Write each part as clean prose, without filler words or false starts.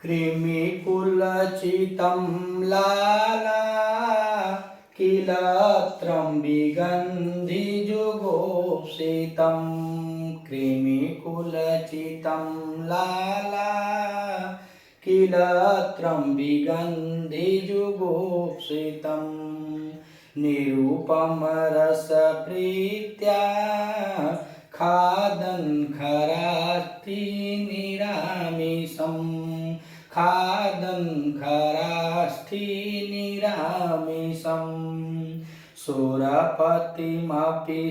कृमिकुलचितं लाला किल त्र्यम्बिगन्धिजुगोप्सितं कृमिकुलचितं लाला किल त्र्यम्बिगन्धिजुगोप्सितं निरुपमरसप्रीत्या खादन् खरास्थिनिरामिषं खादन् खरास्थिनिरामिषं सुरपतिमपि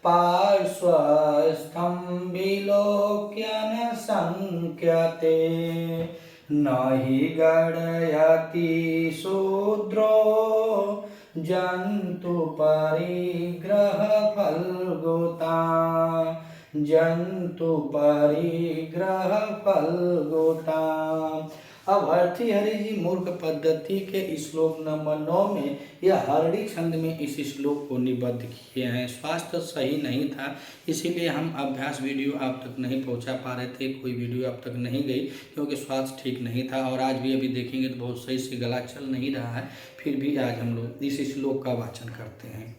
पार्श्वस्थं विलोक्य न शङ्क्यते न हि गणयति शूद्रो जंतु परिग्रह फलगुता। अब भर्तृहरि जी मूर्ख पद्धति के श्लोक नंबर 9 में यह हरड़ी छंद में इस श्लोक को निबद्ध किए हैं। स्वास्थ्य सही नहीं था, इसीलिए हम अभ्यास वीडियो आप तक नहीं पहुंचा पा रहे थे, कोई वीडियो अब तक नहीं गई क्योंकि स्वास्थ्य ठीक नहीं था। और आज भी अभी देखेंगे तो बहुत सही से गला चल नहीं रहा है, फिर भी आज हम लोग इस श्लोक का वाचन करते हैं।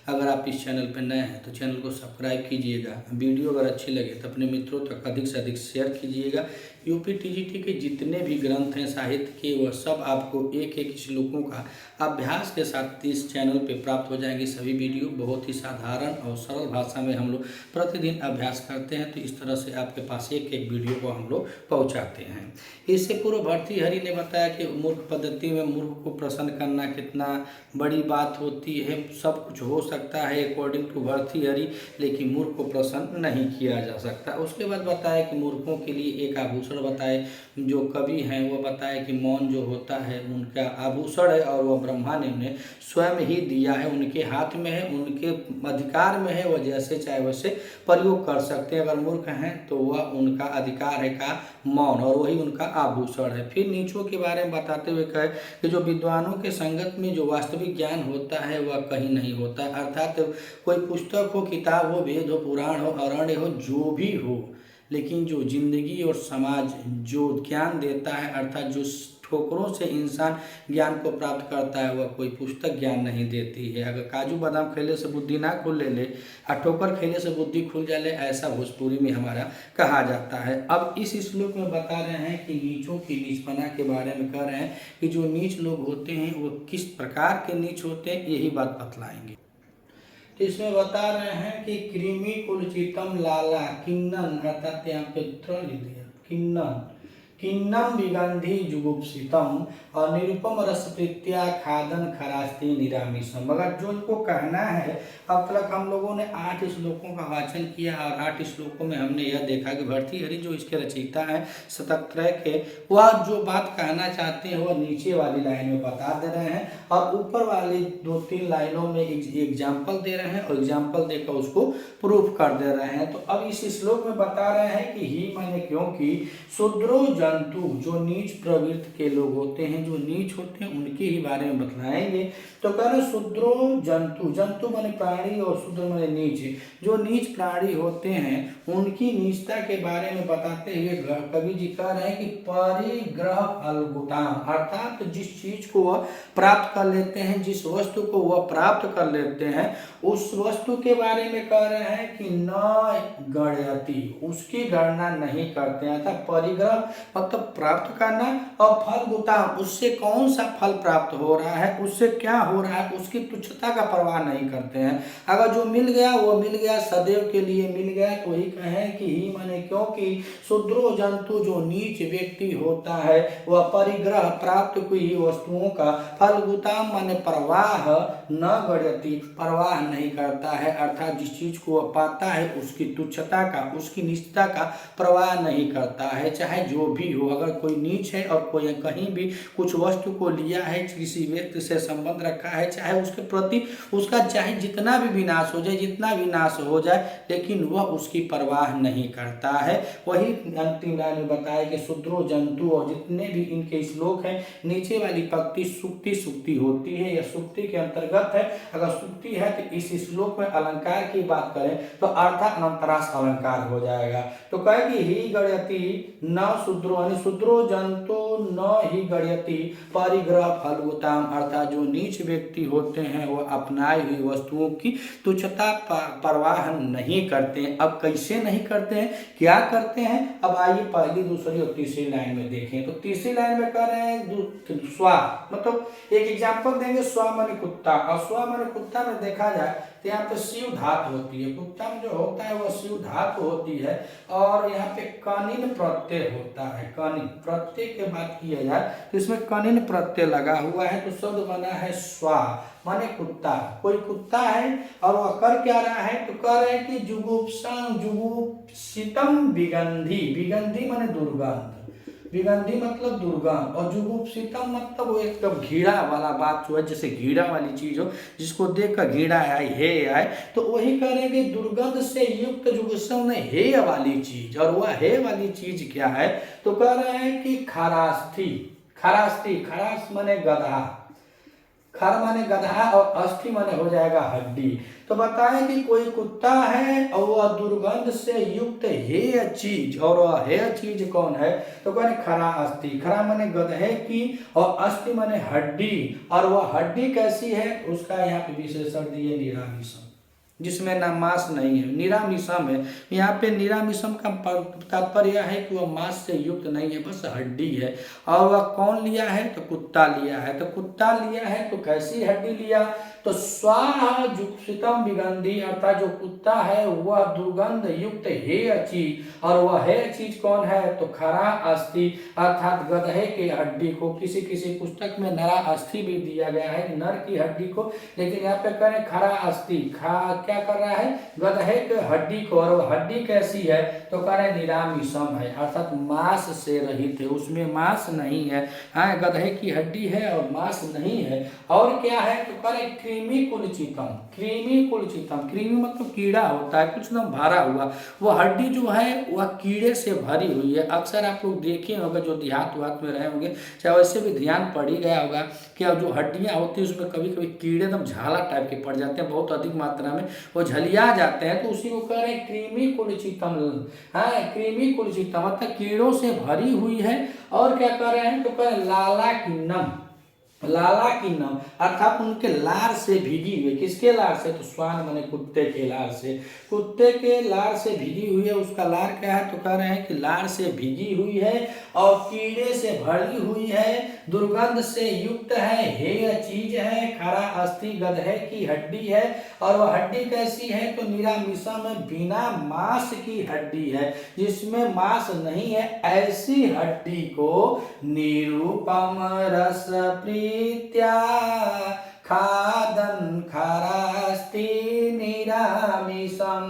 अगर आप इस चैनल पर नए हैं तो चैनल को सब्सक्राइब कीजिएगा। वीडियो अगर अच्छी लगे तो अपने मित्रों तक अधिक से अधिक शेयर कीजिएगा। यूपी टीजीटी के जितने भी ग्रंथ हैं साहित्य के, वह सब आपको एक एक श्लोकों का अभ्यास के साथ इस चैनल पे प्राप्त हो जाएंगे। सभी वीडियो बहुत ही साधारण और सरल भाषा में हम लोग प्रतिदिन अभ्यास करते हैं, तो इस तरह से आपके पास एक एक वीडियो को हम लोग पहुँचाते हैं। इससे पूर्व भर्तृहरि ने बताया कि मूर्ख पद्धति में मूर्ख को प्रसन्न करना कितना बड़ी बात होती है। सब कुछ हो सकता है अकॉर्डिंग टू भर्तृहरि, लेकिन मूर्ख को प्रसन्न नहीं किया जा सकता। उसके बाद बताया कि मूर्खों के लिए एक आभूषण बताए, जो कवि हैं वो बताए कि मौन जो होता है उनका आभूषण है और वह ब्रह्मा ने उन्हें स्वयं ही दिया है, उनके हाथ में है, उनके अधिकार में है, वह जैसे चाहे वैसे प्रयोग कर सकते हैं। अगर मूर्ख हैं तो वह उनका अधिकार है का मौन, और वही उनका आभूषण है। फिर नीचों के बारे में बताते हुए कहे कि जो विद्वानों के संगत में जो वास्तविक ज्ञान होता है वह कहीं नहीं होता है। अर्थात कोई पुस्तक हो, किताब हो, वेद हो, पुराण हो, अरण्य हो, जो भी हो, लेकिन जो जिंदगी और समाज जो ज्ञान देता है, अर्थात जो ठोकरों से इंसान ज्ञान को प्राप्त करता है, वह कोई पुस्तक ज्ञान नहीं देती है। अगर काजू बादाम खेले से बुद्धि ना खुल ले और ठोकर खेले से बुद्धि खुल जाए, ऐसा भोजपुरी में हमारा कहा जाता है। अब इस श्लोक में बता रहे हैं कि नीचों की नीचपना के बारे में कह रहे हैं कि जो नीच लोग होते हैं वो किस प्रकार के नीच होते हैं, यही बात बतलाएंगे। तो इसमें बता रहे हैं कि कृमिकुलचितं लाला किन्नन, अर्थात यहाँ पे किन्नन किन्नम विगंधि जुगुप्सितम और निरुपम रसप्रीत्या खादन खरास्ति निरामिषम। मगर जो इनको कहना है, अब तक हम लोगों ने 8 श्लोकों का वाचन किया और 8 श्लोकों में हमने यह देखा कि भर्तृहरि जो इसके रचयिता हैं शतकत्रय के, वह जो बात कहना चाहते हैं वह नीचे वाली लाइन में बता दे रहे हैं और ऊपर वाली 2-3 लाइनों में एग्जाम्पल दे रहे हैं और एग्जाम्पल देकर उसको प्रूफ कर दे रहे हैं। तो अब इस श्लोक में बता रहे हैं कि ही माने क्योंकि शूद्रो जंतु, जो नीच प्रवृत्ति के लोग होते हैं, जो नीच होते हैं, उनके ही बारे में बतलाएंगे। तो कह रहे शूद्रो जंतु, जंतु माने प्राणी और शूद्र माने नीच, जो नीच प्राणी होते हैं उनकी नीचता के बारे में बताते हुए कवि जी कह रहे हैं कि परिग्रह फलगुताम, अर्थात जिस चीज को वह प्राप्त कर लेते हैं, जिस वस्तु को वह प्राप्त कर लेते हैं, उस वस्तु के बारे में कह रहे हैं कि न गणयति, उसकी गणना नहीं करते हैं। अर्थात परिग्रह मतलब प्राप्त करना और फलगुता, उससे कौन सा फल प्राप्त हो रहा है, उससे क्या हो रहा है, उसकी तुच्छता का परवाह नहीं करते हैं। अगर जो मिल गया वो मिल गया, सदैव के लिए मिल गया, तो वही कहें कि ही माने क्योंकि शूद्रो जंतु, जो नीच व्यक्ति होता है, वह परिग्रह प्राप्त हुई वस्तुओं का फलगुता माने परवाह न गणयति, परवाह नहीं करता है। अर्थात जिस चीज को वह पाता है उसकी तुच्छता का, उसकी निष्ठता का परवाह नहीं करता है, चाहे जो भी हो। अगर कोई नीच है और कोई कहीं भी कुछ वस्तु को लिया है, किसी व्यक्ति से संबंध रखा है, चाहे उसके प्रति उसका चाहे जितना भी विनाश हो जाए, जितना विनाश हो जाए, लेकिन वह उसकी परवाह नहीं करता है। वही अंतिम लाइन में बताया कि शूद्रो जंतु, और जितने भी इनके श्लोक हैं, नीचे वाली पंक्ति सुक्ति होती है, या सुक्ति के अंतर्गत व्यक्तिगत है, अगर सूक्ति है तो इस श्लोक में अलंकार की बात करें तो अर्थानंतरास अलंकार हो जाएगा। तो कहे कि ही गणयति न शूद्रो, यानी शूद्रो जंतु न ही गणयति परिग्रह फलभूताम, अर्थात जो नीच व्यक्ति होते हैं वो अपनाई हुई वस्तुओं की तुच्छता परवाह नहीं करते हैं। अब कैसे नहीं करते हैं, क्या करते हैं, अब आइए पहली, दूसरी और तीसरी लाइन में देखें। तो तीसरी लाइन में कह रहे हैं स्वा, मतलब एक एग्जाम्पल देंगे, स्वा माने कुत्ता, और स्वा माने कुत्ता में देखा जाए तो यहाँ पे शिव धातु होती है, कुत्ता में जो होता है वो शिव धातु होती है, और यहाँ पे कनिन प्रत्यय होता है। कनिन प्रत्यय के बात किया जाए तो इसमें कनिन प्रत्यय लगा हुआ है, तो शब्द बना है स्वा माने कुत्ता। कोई कुत्ता है और वह कर क्या रहा है, तो कह रहे हैं कि जुगुप्सितम विगंधी, विगंधी माने दुर्गंध, विगंधी मतलब दुर्गंध, और जुगुप्सितम मतलब वो एकदम घृणा वाला बात जो है, जैसे घृणा वाली चीज हो जिसको देखकर घृणा आए, हे आए, तो वही करेंगे दुर्गंध से युक्त जुगुप्सम ने हे वाली चीज, और वह हे वाली चीज क्या है, तो कह रहे हैं कि खरास्थी, खरास्थी, खरास माने गधा, खर माने गधा और अस्थि माने हो जाएगा हड्डी। तो बताएं कि कोई कुत्ता है और वह दुर्गंध से युक्त हेय चीज, और वह हेय चीज कौन है, तो कौन, खरा अस्थि, खरा माने गधे की और अस्थि माने हड्डी, और वह हड्डी कैसी है, उसका यहाँ पे विशेषण दिए निरामिषम, जिसमें ना मांस नहीं है, निरामिषम है। यहाँ पे निरामिषम का तात्पर्य है कि वह मांस से युक्त नहीं है, बस हड्डी है। और वह कौन लिया है, तो कुत्ता लिया है। तो कुत्ता लिया है तो कैसी हड्डी लिया, तो स्वाहा जुक्सितम विगंधी, अर्थात जो कुत्ता है वह दुर्गंध युक्त हेय चीज, और वह हेय चीज कौन है, तो खरा अस्थि, अर्थात गधे की हड्डी को, किसी किसी पुस्तक में नरा अस्थि भी दिया गया है, नर की हड्डी को, लेकिन यहाँ पे करें खरा अस्थि, क्या कर रहा है, गधे के हड्डी को, और वह हड्डी कैसी है, तो करें निरामिषम है, अर्थात मांस से रहित है, उसमें मांस नहीं है। हाँ, गधे की हड्डी है और मांस नहीं है। और क्या है, तो करें कृमि कुलचितम, कृमि कुलचितम, कृमि मतलब कीड़ा होता है, कुछ ना भरा हुआ, वो हड्डी जो है वह कीड़े से भरी हुई है। अक्सर आप लोग देखे होंगे जो देहात वात में रहे होंगे, चाहे वैसे भी ध्यान पड़ ही गया होगा कि जो हड्डियां होती है उसमें कभी कभी कीड़े एकदम झाला टाइप के पड़ जाते हैं, बहुत अधिक मात्रा में वो झलिया जाते हैं, तो उसी को कह रहे हैं कृमि कुलचितम। हाँ, कृमि कुलचितम मतलब कीड़ों से भरी हुई है। और क्या कह रहे हैं, तो कह रहे लाला किन्नम, लाला किन्नम अर्थात उनके लार से भीगी हुई, किसके लार से, तो स्वान माने कुत्ते के लार से, कुत्ते के लार से भीगी हुई है। उसका लार क्या है, तो कह रहे हैं कि लार से भीगी हुई है और कीड़े से भरी हुई है, दुर्गंध से युक्त है, हेय चीज है, खरा अस्थि गधे की हड्डी है, और वह हड्डी कैसी है, तो निरामिषा में बिना मांस की हड्डी है, जिसमें मांस नहीं है, ऐसी हड्डी को निरूपम रस प्रीत्या खादन खरास्ति निरामिषम।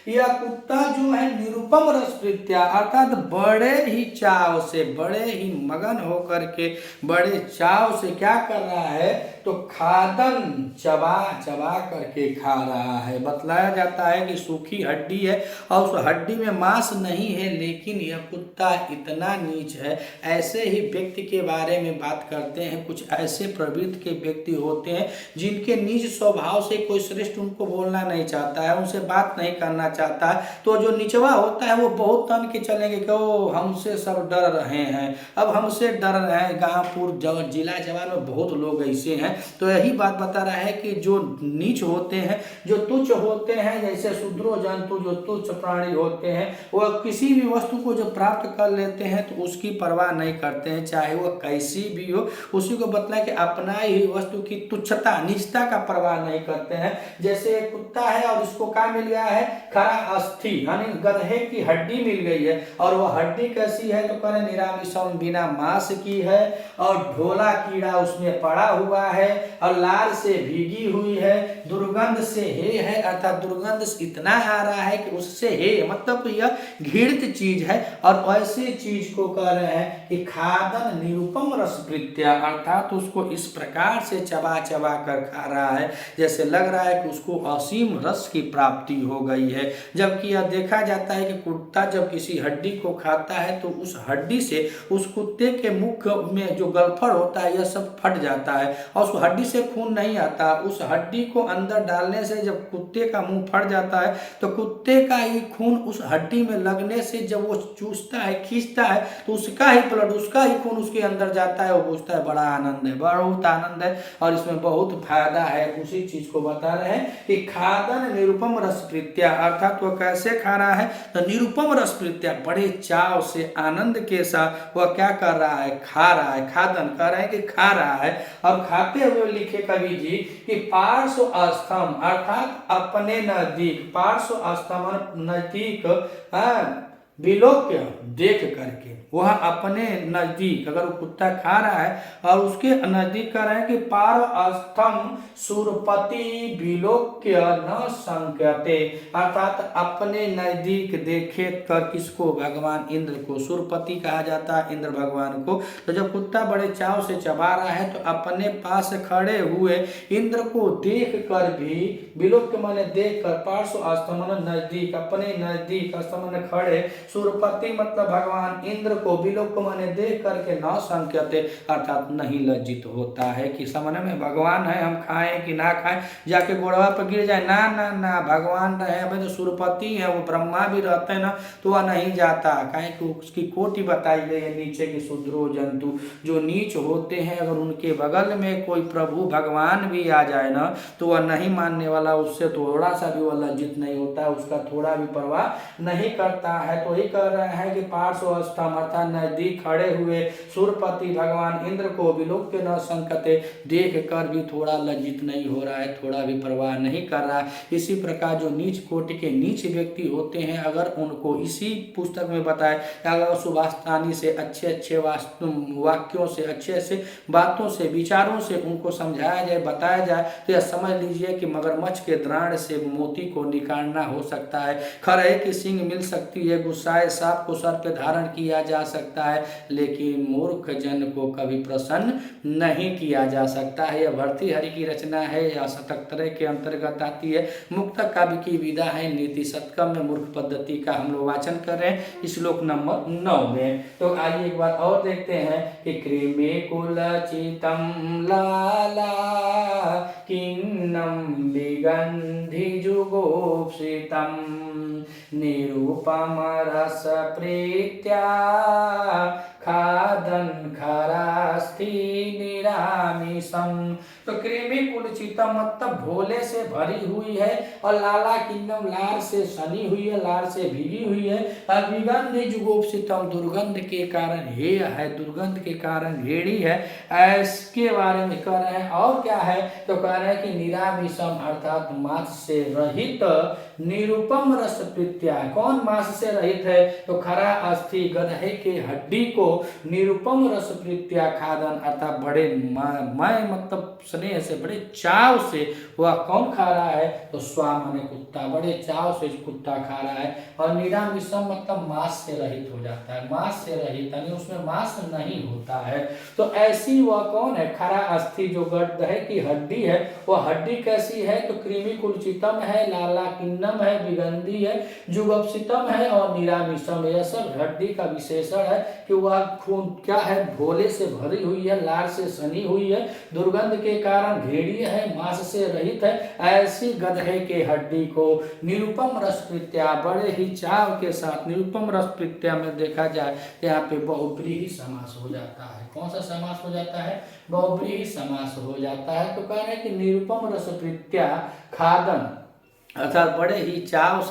यह कुत्ता जो है निरुपम रस प्रीत्या अर्थात बड़े ही चाव से, बड़े ही मगन होकर के, बड़े चाव से क्या कर रहा है, तो खादन चबा चबा करके खा रहा है। बतलाया जाता है कि सूखी हड्डी है और उस हड्डी में मांस नहीं है, लेकिन यह कुत्ता इतना नीच है। ऐसे ही व्यक्ति के बारे में बात करते हैं, कुछ ऐसे प्रवृत्ति के व्यक्ति होते हैं जिनके नीच स्वभाव से कोई श्रेष्ठ उनको बोलना नहीं चाहता है, उनसे बात नहीं करना चाहता है, तो जो निचवा होता है वो बहुत तन के चलेंगे कि ओ हमसे सब डर रहे हैं, अब हमसे डर रहे हैं। गांवपुर जिला जवान में बहुत लोग ऐसे हैं। तो यही बात बता रहा है कि जो नीच होते हैं, जो तुच्छ होते हैं, जैसे शूद्रो जंतु जो तुच्छ प्राणी होते हैं, वह किसी भी वस्तु को जो प्राप्त कर लेते हैं तो उसकी परवाह नहीं करते हैं, चाहे वह कैसी भी हो। उसी को बतलाया कि अपनाई हुई वस्तु की तुच्छता, निजता का परवाह नहीं करते हैं। जैसे एक कुत्ता है और इसको क्या मिल गया है, खरा अस्थि यानी गधे की हड्डी मिल गई है, और वह हड्डी कैसी है, तो करें निरामिषम बिना मांस की है, और ढोला कीड़ा उसमें पड़ा हुआ है और लार से भीगी हुई है, दुर्गंध से हे है, अर्थात दुर्गंध इतना आ रहा है कि उससे हे मतलब यह घृणित चीज है। और ऐसे चीज को कह रहे हैं कि खादन निरुपम रस प्रीत्या, अर्थात उसको इस प्रकार से चबा चबा कर खा रहा है जैसे लग रहा है कि उसको असीम रस की प्राप्ति हो गई है। जबकि यह देखा जाता है कि कुत्ता जब किसी हड्डी को खाता है तो उस हड्डी से उस कुत्ते के मुख में जो गलफड़ होता है यह सब फट जाता है और उस हड्डी से खून नहीं आता। उस हड्डी को अंदर डालने से जब कुत्ते का मुंह फट जाता है तो कुत्ते का ही खून उस हड्डी में लगने से जब वो चूसता है खींचता है तो उसका ही ब्लड उसका ही खून उसके अंदर जाता है। वो पूछता है बड़ा आनंद है, बहुत आनंद है और इसमें बहुत फायदा है। उसी चीज को बता रहे हैं कि खादन निरुपम रस प्रीत्या, अर्थात वो कैसे खा रहा है तो निरुपम रस प्रीत्या, बड़े चाव से आनंद के साथ वह क्या कर रहा है, खा रहा है। खादन कह रहे हैं कि खा रहा है। और खाते हुए लिखे कवि जी कि पार्श्व अस्थम, अर्थात अपने नजदीक, पार्श्व अस्थम नजदीक विलोक्य देख करके, वह अपने नजदीक, अगर वो कुत्ता खा रहा है और उसके नजदीक कह रहे हैं कि पार अस्थम सुरपति विलोक्य न संक्यते, अर्थात अपने नजदीक देखे कर किसको, भगवान इंद्र को। सुरपति कहा जाता है इंद्र भगवान को। तो जब कुत्ता बड़े चाव से चबा रहा है तो अपने पास खड़े हुए इंद्र को देख कर भी, विलोक्य माने देख कर, पार्श्व अस्थम नजदीक, अपने नजदीक, अस्थम खड़े, सुरपति मतलब भगवान इंद्र को, विलोक माने देख करके न संक्यते, अर्थात नहीं लज्जित होता है कि सामने में भगवान है, हम खाएं कि ना खाएं, जाके गोड़वा पर गिर जाए, ना ना ना, भगवान रहे, अभी तो सुरपति है, वो ब्रह्मा भी रहते हैं ना तो वह नहीं जाता। कहें कि उसकी कोटि बताई गई है नीचे के शूद्रो जंतु जो नीच होते हैं, अगर उनके बगल में कोई प्रभु भगवान भी आ जाए ना तो वह नहीं मानने वाला, उससे थोड़ा सा भी वह लज्जित नहीं होता, उसका थोड़ा भी परवाह नहीं करता है। तो ही कर रहे हैं कि पार्श्व अवस्था अर्थात नजदीक खड़े हुए सुरपति भगवान इंद्र को विलोक्य न संकते, देख कर भी थोड़ा लज्जित नहीं हो रहा है, थोड़ा भी परवाह नहीं कर रहा है। इसी प्रकार जो नीच कोटि के नीच व्यक्ति होते हैं, अगर उनको इसी पुस्तक में बताए, अगर सुभाषतानी से अच्छे अच्छे वाक्यों से, अच्छे अच्छे बातों से, विचारों से उनको समझाया जाए, बताया जाए, तो यह समझ लीजिए कि मगरमच्छ के द्राण से मोती को निकालना हो सकता है, खरहे की सींग मिल सकती है, गुस्साए सांप को सर पे धारण किया जा सकता है, लेकिन मूर्ख जन को कभी प्रसन्न नहीं किया जा सकता है। यह भर्तृहरि की रचना है, यह शतकत्रय के अंतर्गत आती है। मुक्तक काव्य की विधा है, नीति शतकम में मूर्ख पद्धति का हम लोग वाचन कर रहे हैं श्लोक नंबर 9 में। तो आइए एक बार और देखते हैं कि कृमि कुलचितम लाला किन्नम विगंधि जुगोप्सितम निरुपम रस प्रीत्या खादन खरास्ति निरामिषम। तो कृमि कुलचितम मतलब भोले से भरी हुई है, और लाला किन्नम लार से सनी हुई है, लार से भीगी हुई है, और विगंधि जुगोप्सितम दुर्गंध के कारण हेय है, दुर्गंध के कारण घेड़ी है, इसके बारे में कह रहे हैं। और क्या है तो कह रहे हैं कि निरामिषम अर्थात मांस से रहित, निरुपम रस प्रीत्या, कौन मांस से रहित है तो खरा अस्थि गदहे के हड्डी को निरुपम रस प्रीत्या खादन, अर्थात बड़े मैं मतलब स्नेह से, बड़े चाव से वह कौन खा रहा है तो स्वाम ने कुत्ता, बड़े चाव से कुत्ता खा रहा है। और निरामिषम मतलब मांस से रहित हो जाता है, मांस से रहित यानी उसमें मांस नहीं होता है। तो ऐसी वह कौन है, खरा अस्थि जो गदहे की हड्डी है, वह हड्डी कैसी है तो कृमि कुलचितम है, लाला किन्नम है, विगंधी है, जुगोप्सितम है और निरामिषम। यह सब हड्डी का विशेषण है कि वह खून क्या है, भोले से भरी हुई है, लार से सनी हुई है, दुर्गंध के कारण घेड़ी है, मांस से रहित है। ऐसी गदहे के हड्डी को निरुपम रस प्रीत्या, बड़े ही चाव के साथ, निरुपम रस प्रीत्या में देखा जाए यहाँ पे बहुब्रीहि समास हो जाता है। कौन सा समास हो जाता है, बहुब्रीहि समास हो जाता है। तो कह रहे हैं कि निरुपम रस प्रीत्या खादन, अर्थात बड़े ही चाव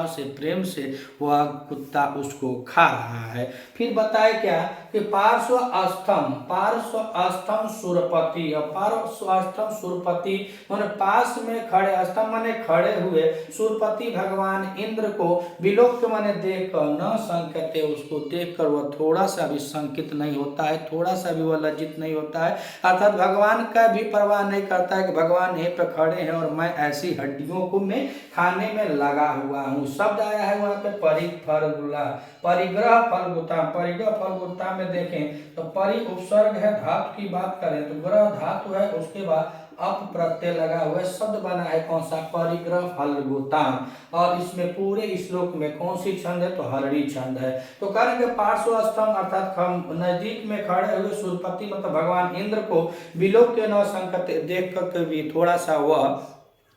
से प्रेम से वह कुत्ता उसको खा रहा है। फिर बताए क्या कि पार्श्व अस्थम सुरपति, और पार्श्व अस्थम सुरपति माने पास में खड़े, अस्थम माने खड़े हुए, सुरपति भगवान इंद्र को विलोक्य माने देखकर, न संकते उसको देखकर वह थोड़ा सा भी शंकित नहीं होता है, थोड़ा सा भी वह लज्जित नहीं होता है। अर्थात भगवान का भी परवाह नहीं करता है कि भगवान यहीं पर खड़े हैं और मैं ऐसी हड्डियों को मैं खाने में लगा हुआ हूँ। शब्द आया है वहां पे परिफलगुला, परिग्रह फलगुता। परिग्रह फलगुता में देखें तो परि उपसर्ग है, धातु की बात करें तो ग्रह धातु है, उसके बाद अप प्रत्यय लगा हुआ है, शब्द बना है कौन सा, परिग्रह फलगुताम। और इसमें पूरे श्लोक में कौन सी छंद है, तो हरड़ी छंद है। तो करेंगे पार्श्व स्तंभ अर्थात नजदीक में खड़े हुए सुरपति मतलब भगवान इंद्र को विलोक्य न संकते देख करके भी थोड़ा सा वह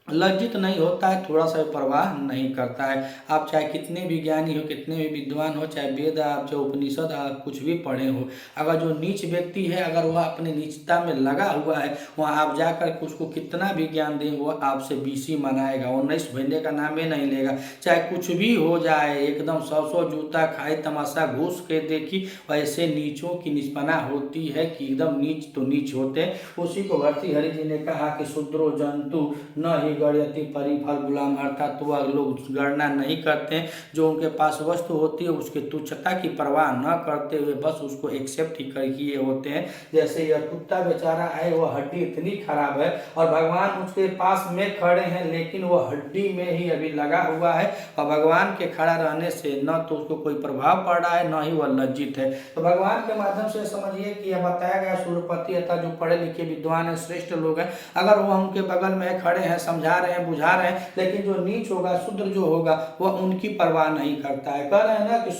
लज्जित नहीं होता है, थोड़ा सा परवाह नहीं करता है। आप चाहे कितने भी ज्ञानी हो, कितने भी विद्वान हो, चाहे वेद आप चाहे उपनिषद आप कुछ भी पढ़े हो, अगर जो नीच व्यक्ति है अगर वह अपने नीचता में लगा हुआ है, वहाँ आप जाकर के उसको कितना भी ज्ञान दें वह आपसे बीसी मनाएगा, वो नहीं भेजने का नाम ही नहीं लेगा। चाहे कुछ भी हो जाए, एकदम 100 जूता खाए तमाशा घूस के देखी, ऐसे नीचों की निष्पना होती है कि एकदम नीच तो नीच होते हैं। उसी को भर्तृहरि जी ने कहा कि शूद्रो जंतु न ही गणयति परिफल गुलाम, अर्थात वह लोग गणना नहीं करते हैं, जो उनके पास वस्तु होती है उसके तुच्छता की परवाह न करते हुए बस उसको एक्सेप्ट ही कर किए होते हैं। जैसे यह कुत्ता बेचारा है, वह हड्डी इतनी खराब है और भगवान उसके पास में खड़े हैं, लेकिन वह हड्डी में ही अभी लगा हुआ है और भगवान के खड़ा रहने से न तो उसको कोई प्रभाव पड़ रहा है, न ही वह लज्जित है। तो भगवान के माध्यम से समझिए कि यह बताया गया सूर्यपति अर्थात जो पढ़े लिखे विद्वान है, श्रेष्ठ लोग हैं, अगर वह उनके बगल में खड़े हैं, समझा रहे हैं, बुझा रहे हैं, लेकिन जो नीच होगा, शूद्र जो होगा, वह उनकी परवाह नहीं करता है। कह रहे हैं ना कि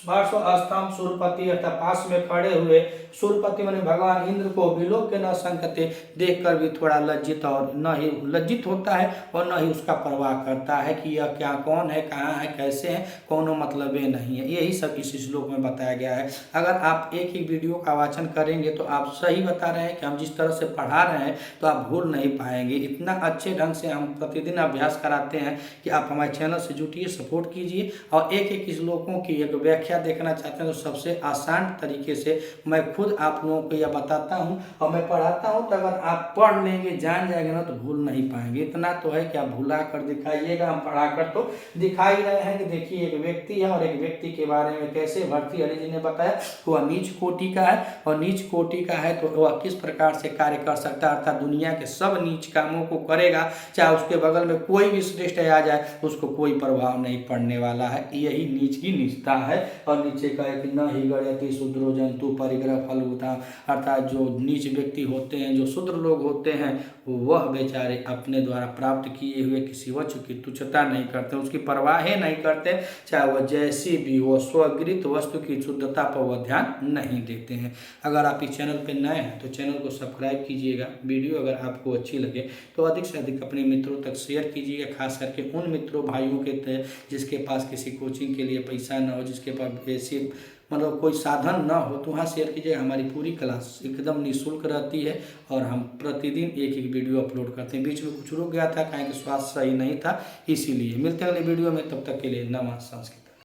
पार्श्व अस्थम सूर्यपति अर्थात पास में खड़े हुए सूर्यपति माने भगवान इंद्र को विलोक्य न संकते देखकर भी थोड़ा लज्जित और न ही लज्जित होता है और न ही उसका परवाह करता है कि यह क्या, कौन है, कहाँ है, कैसे है, कोनो मतलब ये नहीं है। यही सब इस श्लोक में बताया गया है। अगर आप एक ही वीडियो का वाचन करेंगे तो आप सही बता रहे हैं कि हम जिस तरह से पढ़ा रहे हैं तो आप भूल नहीं पाएंगे। इतना अच्छे ढंग से हम प्रतिदिन अभ्यास कराते हैं कि आप हमारे चैनल से जुटिए, सपोर्ट कीजिए और एक एक श्लोकों की एक व्याख्या देखना चाहते हैं तो सबसे आसान तरीके से मैं खुद आप लोगों को यह बताता हूं और मैं पढ़ाता हूं। तो अगर आप पढ़ लेंगे, जान जाएंगे ना, तो भूल नहीं पाएंगे। इतना तो है कि आप भुला कर दिखाइएगा, हम पढ़ाकर तो दिखा ही रहे हैं कि देखिए एक व्यक्ति है और एक व्यक्ति के बारे में कैसे भर्तृहरि जी ने बताया वह नीच कोटि का है और नीच कोटि का है तो वह किस प्रकार से कार्य कर सकता है, अर्थात दुनिया के सब नीच कामों को करेगा, चाहे उसके बगल में कोई भी श्रेष्ठ आ जाए उसको कोई प्रभाव नहीं पड़ने वाला है। यही नीच की निष्ठा है। और नीचे का है कि न ही गणयति शूद्रो जंतु परिग्रह फलगुता, अर्थात जो नीच व्यक्ति होते हैं, जो शूद्र लोग होते हैं, वह बेचारे अपने द्वारा प्राप्त किए हुए किसी वस्तु की तुच्छता नहीं करते, उसकी परवाह नहीं करते, चाहे वह जैसी भी हो, स्वगृहित वस्तु की शुद्धता पर वह ध्यान नहीं देते हैं। अगर आप इस चैनल पर नए हैं तो चैनल को सब्सक्राइब कीजिएगा। वीडियो अगर आपको अच्छी लगे तो अधिक से अधिक अपने मित्रों तक शेयर कीजिएगा, खास करके उन मित्रों भाइयों के जिसके पास किसी कोचिंग के लिए पैसा न हो, जिसके पास ऐसी मतलब कोई साधन ना हो, तो वहाँ शेयर कीजिए। हमारी पूरी क्लास एकदम निःशुल्क रहती है और हम प्रतिदिन एक एक वीडियो अपलोड करते हैं। बीच में कुछ रुक गया था, कहीं कि स्वास्थ्य सही नहीं था, इसीलिए। मिलते हैं अगले वीडियो में, तब तक के लिए नमः संस्कृत।